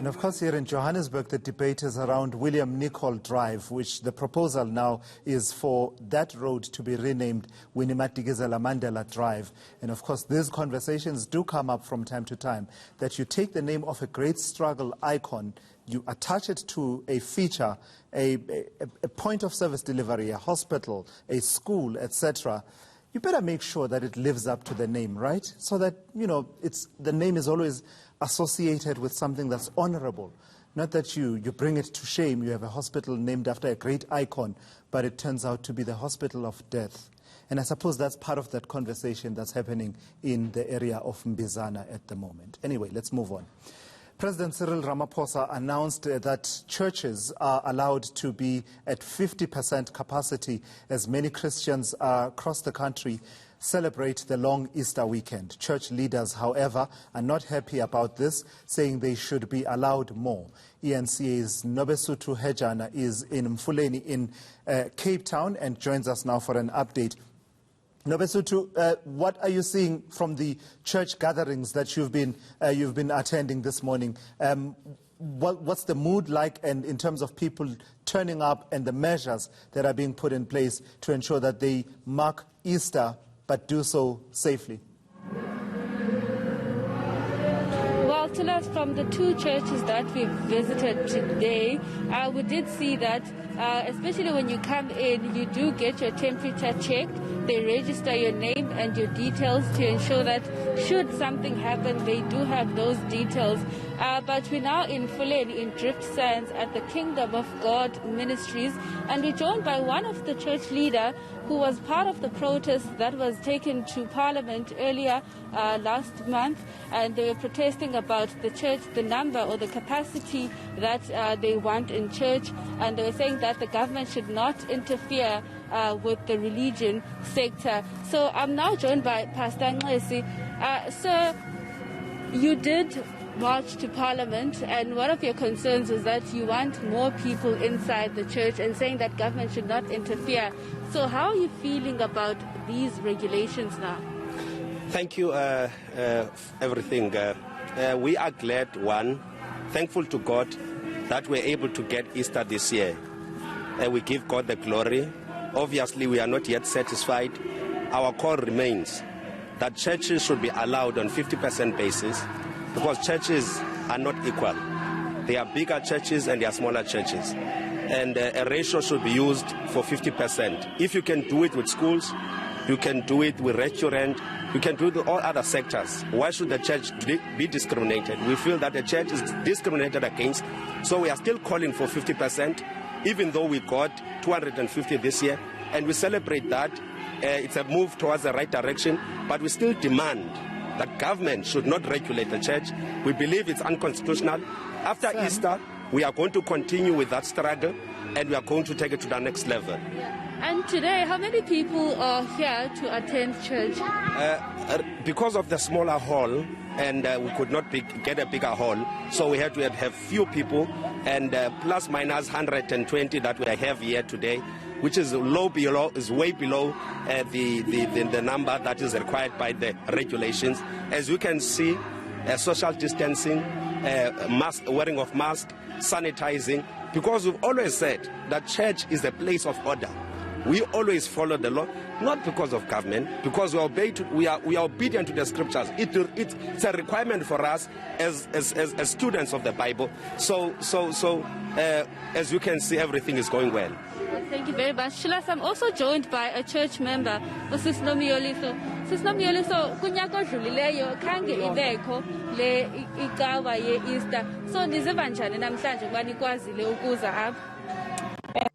And of course, here in Johannesburg, the debate is around William Nicol Drive, which the proposal now is for that road to be renamed Winnie Madikizela Mandela Drive. And of course, these conversations do come up from time to time, that you take the name of a great struggle icon, you attach it to a feature, a point of service delivery, a hospital, a school, etc. You better make sure that it lives up to the name, right? So that, you know, the name is always associated with something that's honorable. Not that you bring it to shame. You have a hospital named after a great icon, but it turns out to be the hospital of death. And I suppose that's part of that conversation that's happening in the area of Mbizana at the moment. Anyway, let's move on. President Cyril Ramaphosa announced that churches are allowed to be at 50% capacity as many Christians across the country celebrate the long Easter weekend. Church leaders, however, are not happy about this, saying they should be allowed more. eNCA's Nobesuthu Hejana is in Mfuleni in Cape Town and joins us now for an update. Nobesuthu, what are you seeing from the church gatherings that you've been attending this morning? What's the mood like, and in terms of people turning up and the measures that are being put in place to ensure that they mark Easter but do so safely? Well, to us, from the two churches that we've visited today, we did see that, especially when you come in, you do get your temperature checked. They register your name and your details to ensure that should something happen, they do have those details. But we're now in Fuleni, in Drift Sands, at the Kingdom of God Ministries, and we're joined by one of the church leader who was part of the protest that was taken to Parliament earlier last month, and they were protesting about the church, the number or the capacity that they want in church, and they were saying that the government should not interfere with the religion sector. So I'm now joined by Pastor Nxesi. Sir, you did march to Parliament, and one of your concerns was that you want more people inside the church and saying that government should not interfere. So how are you feeling about these regulations now? Thank you, everything. We are glad, thankful to God that we're able to get Easter this year. We give God the glory. Obviously, we are not yet satisfied. Our call remains that churches should be allowed on 50% basis, because churches are not equal. There are bigger churches and there are smaller churches. And a ratio should be used for 50%. If you can do it with schools, you can do it with restaurants, you can do it with all other sectors. Why should the church be discriminated? We feel that the church is discriminated against, so we are still calling for 50%, even though we got 250 this year, and we celebrate that. It's a move towards the right direction, but we still demand that government should not regulate the church. We believe it's unconstitutional. After Easter, we are going to continue with that struggle, and we are going to take it to the next level. And today, how many people are here to attend church? Because of the smaller hall, and we could not get a bigger hall, so we had to have few people, and plus minus 120 that we have here today, which is way below the number that is required by the regulations. As you can see, social distancing, wearing of masks, sanitizing, because we've always said that church is a place of order. We always follow the law, not because of government, because we are obedient to the scriptures. It's a requirement for us as students of the Bible. So as you can see, everything is going well. Thank you very much. Shilas, I'm also joined by a church member, Sis Nomioliso. Sis Nomioliso, kunyaka dlulileyo khange ibekho le ikawa ye Easter. So niziva njani namhlanje ngoba nikwazile ukuza apha?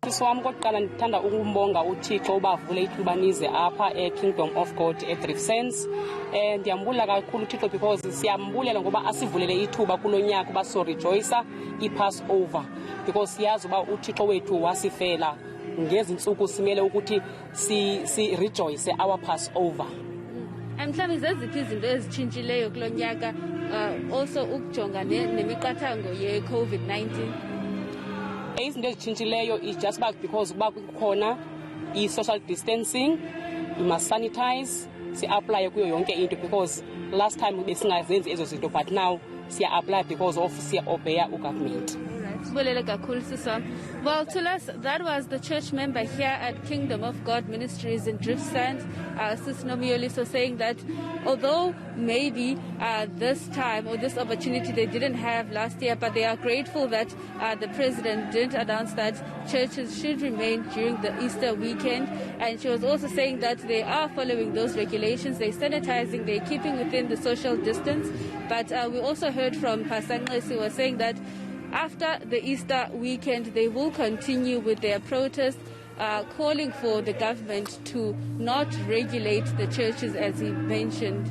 Siswami kokuqala ndithanda ukumbonga uThixo ubavule ithuba nize apha eKingdom of God eDrift Sands. Ndiyambula kakhulu uThixo because siyambulela ngoba asivulele ithuba kulonyaka uba so rejoice iPassover, because siyazi uba uThixo wethu wasifela ngezi ntsuku simele ukuthi si rejoice our Passover. Mhlawumbe zeziphi izinto ezitshintshileyo kulonyaka also ukujonga nemiqathango ye COVID-19? Izinto ezitshintshileyo is just back because uba kukhona i-social distancing, you must sanitize, si-apply kuyo yonke into, because last time besingazenzi ezo zinto, but now siya-apply because of siya-obeya ugovernment. Well, to us, that was the church member here at Kingdom of God Ministries in Driftsand, Sis Nomioliso, saying that although maybe this time or this opportunity they didn't have last year, but they are grateful that the president didn't announce that churches should remain during the Easter weekend. And she was also saying that they are following those regulations, they're sanitizing, they're keeping within the social distance. But we also heard from Pastor Nqesi, who was saying that after the Easter weekend, they will continue with their protest, calling for the government to not regulate the churches, as he mentioned.